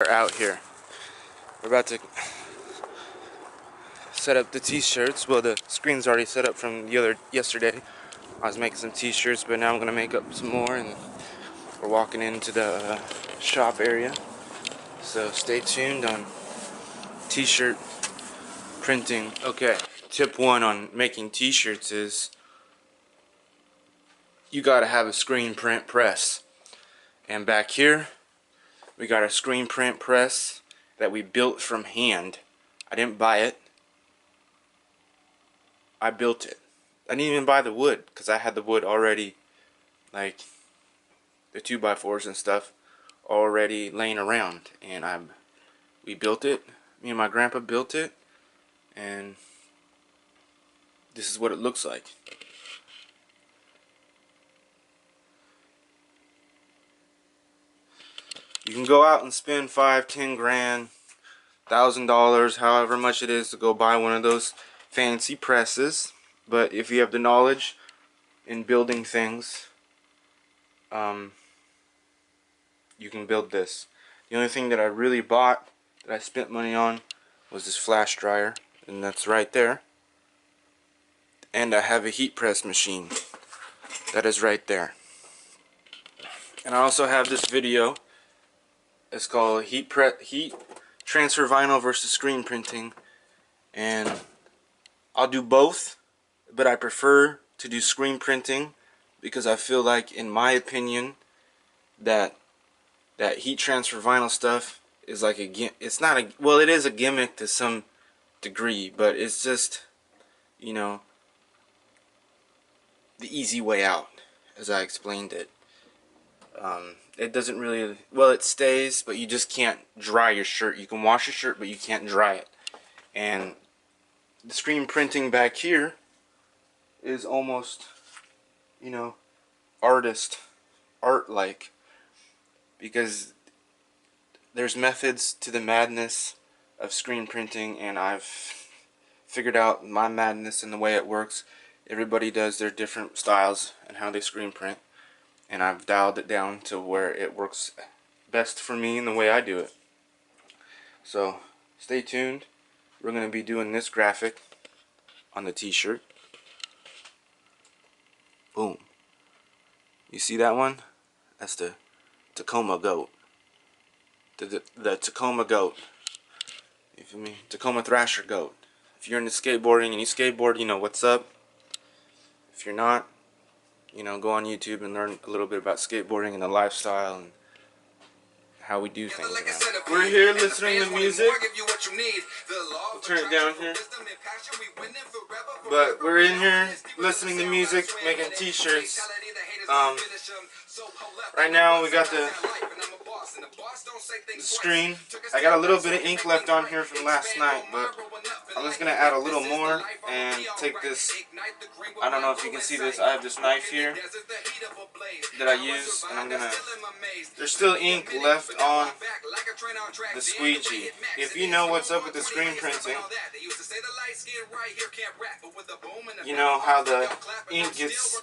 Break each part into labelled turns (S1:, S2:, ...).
S1: We're out here. We're about to set up the t-shirts. Well, the screen's already set up from yesterday. I was making some t-shirts, but now I'm gonna make up some more, and we're walking into the shop area. So stay tuned on t-shirt printing. Okay, tip 1 on making t-shirts is you gotta have a screen print press. And back here, we got a screen print press that we built from hand. I didn't buy it. I built it. I didn't even buy the wood because I had the wood already, like the 2x4s and stuff, already laying around. And we built it. Me and my grandpa built it, and this is what it looks like. You can go out and spend $5, $10 grand, $1,000, however much it is to go buy one of those fancy presses. But if you have the knowledge in building things, you can build this. The only thing that I really bought, that I spent money on, was this flash dryer, and that's right there. And I have a heat press machine. That is right there. And I also have this video. It's called Heat Transfer Vinyl versus Screen Printing. And I'll do both, but I prefer to do screen printing because I feel like, in my opinion, that heat transfer vinyl stuff is like it's not a, well, it is a gimmick to some degree, but it's just, you know, the easy way out, as I explained it. It doesn't really, well, it stays, but you just can't dry your shirt. You can wash your shirt, but you can't dry it. And the screen printing back here is almost, you know, art-like, because there's methods to the madness of screen printing, and I've figured out my madness and the way it works. Everybody does their different styles and how they screen print, and I've dialed it down to where it works best for me and the way I do it. So stay tuned. We're going to be doing this graphic on the t-shirt. Boom. You see that one? That's the Tacoma goat. The Tacoma goat. You feel me? Tacoma Thrasher goat. If you're into skateboarding and you skateboard, you know what's up. If you're not, you know, go on YouTube and learn a little bit about skateboarding and the lifestyle and how we do things around. We're here listening to music. We'll turn it down here. But we're in here listening to music, making t-shirts. Right now we got the screen. I got a little bit of ink left on here from last night, but I'm just going to add a little more and take this. I don't know if you can see this. I have this knife here that I use, and I'm going to, there's still ink left on the squeegee. If you know what's up with the screen printing, you know how the ink gets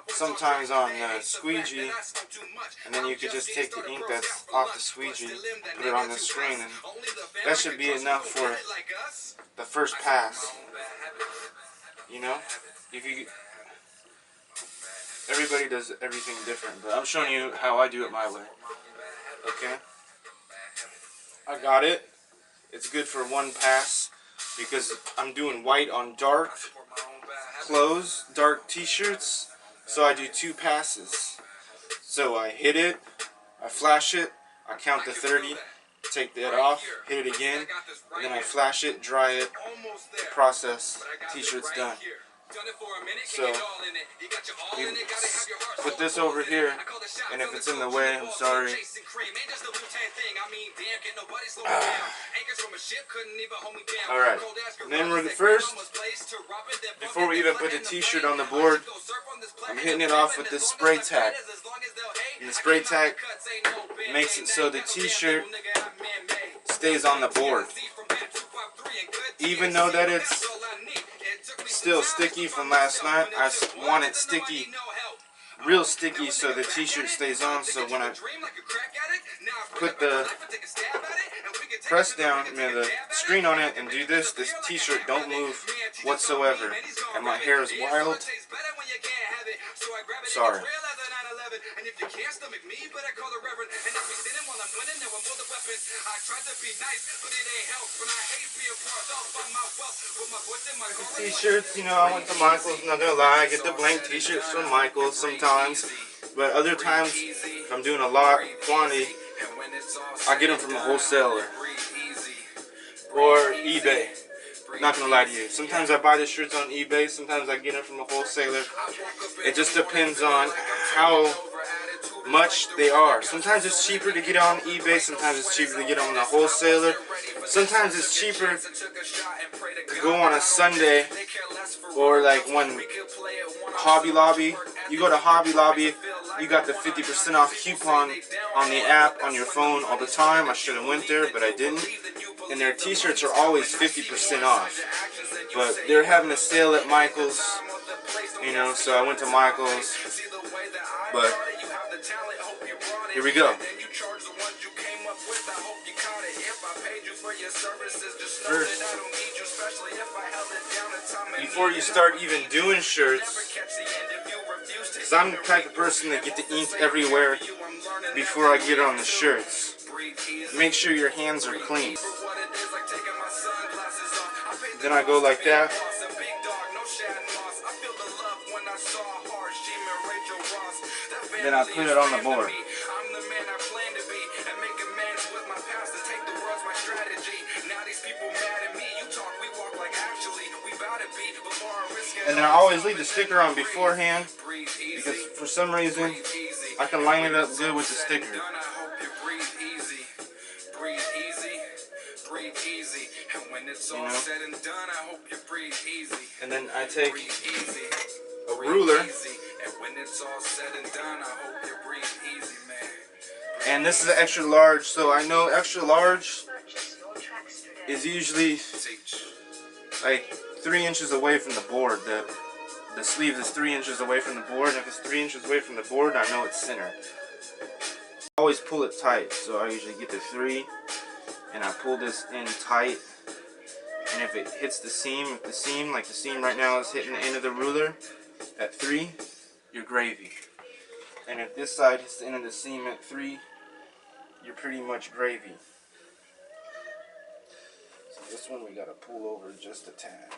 S1: sometimes on the squeegee, and then you could just take the ink that's off the squeegee, put it on the screen, and that should be enough for the first pass. You know, if you, everybody does everything different, but I'm showing you how I do it my way. Okay, I got it. It's good for one pass because I'm doing white on dark clothes, dark t-shirts, so I do 2 passes. So I hit it, I flash it, I count to 30, take that off, hit it again, and then I flash it, dry it, process, t-shirt's done. So you put this over here, and if it's in the way, I'm sorry. Alright, and then we're first, before we even put the t-shirt on the board, I'm hitting it off with this spray tack. And the spray tack makes it so the t-shirt stays on the board. Even though that it's still sticky from last night, I want it sticky, real sticky, so the t-shirt stays on, so when I put put the press down, the screen on it, and do this t-shirt don't move whatsoever. And my hair is wild. Sorry. T-shirts, I went to Michael's, not gonna lie, I get the blank t-shirts from Michael's sometimes, but other times, if I'm doing a lot quantity, I get them from a wholesaler or eBay. Not gonna lie to you, sometimes I buy the shirts on eBay, sometimes I get them from a wholesaler. It just depends on how much they are. Sometimes it's cheaper to get on eBay, sometimes it's cheaper to get on the wholesaler. Sometimes it's cheaper to go on a Sunday, or like when Hobby Lobby, you go to Hobby Lobby, you got the 50% off coupon on the app on your phone all the time. I should have went there, but I didn't. And their t-shirts are always 50% off. But they're having a sale at Michael's, so I went to Michael's. But here we go. First, before you start even doing shirts, because I'm the type of person that get the ink everywhere before I get on the shirts. Make sure your hands are clean. Then I go like that. Then I put it on the board. And then I always leave the sticker on beforehand, because for some reason I can line it up good with the sticker. And then I take a ruler, and this is an extra large, so I know extra large is usually like 3 inches away from the board. The sleeve is 3 inches away from the board, and if it's 3 inches away from the board, I know it's center. I always pull it tight, so I usually get the 3, and I pull this in tight. And if it hits the seam, like the seam right now is hitting the end of the ruler at 3, you're gravy. And if this side hits the end of the seam at 3, you're pretty much gravy. So this one we gotta pull over just a tad.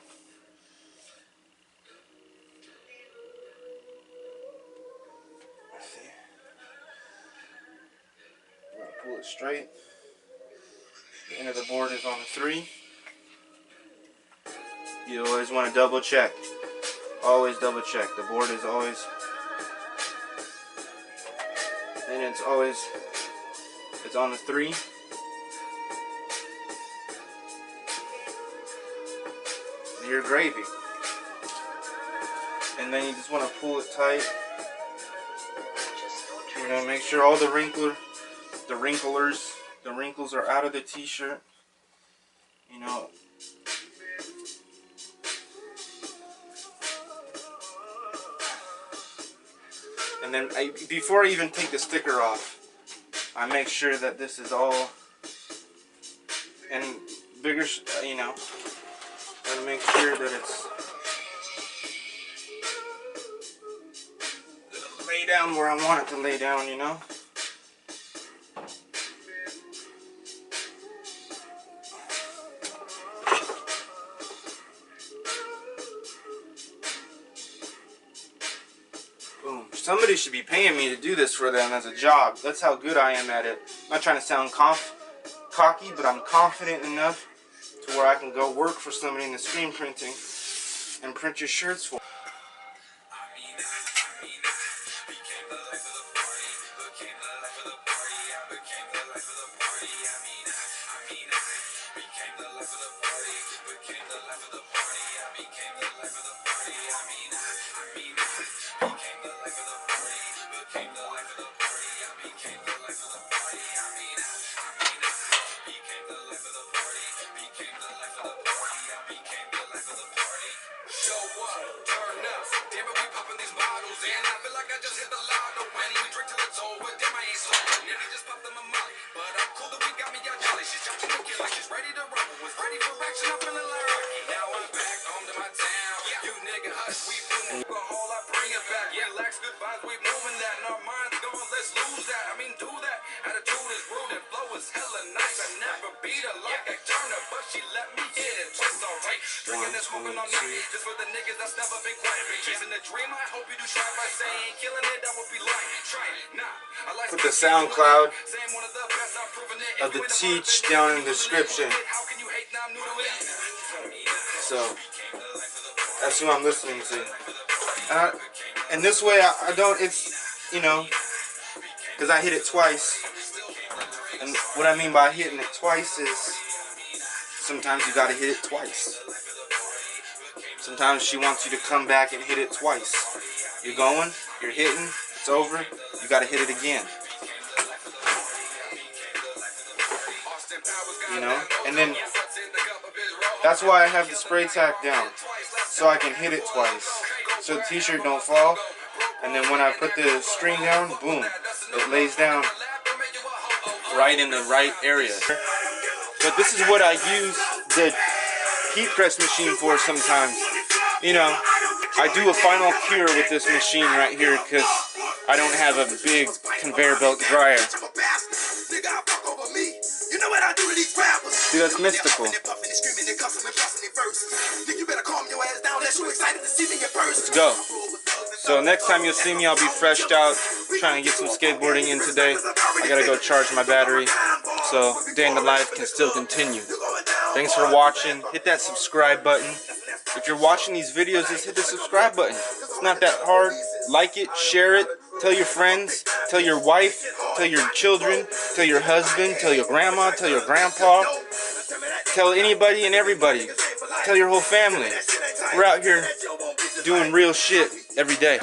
S1: See? I'm gonna pull it straight. The end of the board is on the 3. You always want to double check. Always double check. The board is always, and it's on the 3. Your gravy. And then you just want to pull it tight. Make sure all the wrinkles are out of the t-shirt. And then before I even take the sticker off, I make sure that this is all and bigger, and make sure that it's lay down where I want it to lay down, Boom. Somebody should be paying me to do this for them as a job. That's how good I am at it. I'm not trying to sound cocky, but I'm confident enough to where I can go work for somebody in the screen printing and print your shirts for them. Put the SoundCloud of the teach down in the description. So that's who I'm listening to. And this way I don't, it's, you know, because I hit it twice. And what I mean by hitting it twice is sometimes you gotta hit it twice. Sometimes she wants you to come back and hit it twice. You're going, you're hitting, it's over, you gotta hit it again. You know? And then that's why I have the spray tack down. So I can hit it twice. So the t-shirt don't fall. And then when I put the string down, boom, it lays down right in the right area. But this is what I use the heat press machine for sometimes. You know, I do a final cure with this machine right here because I don't have a big conveyor belt dryer. See, that's mystical. Let's go. So next time you'll see me, I'll be freshed out, trying to get some skateboarding in today. I gotta go charge my battery, so day in the life can still continue. Thanks for watching. Hit that subscribe button. If you're watching these videos, just hit the subscribe button. It's not that hard. Like it, share it, tell your friends, tell your wife, tell your children, tell your husband, tell your grandma, tell your grandpa, tell anybody and everybody. Tell your whole family. We're out here doing real shit every day.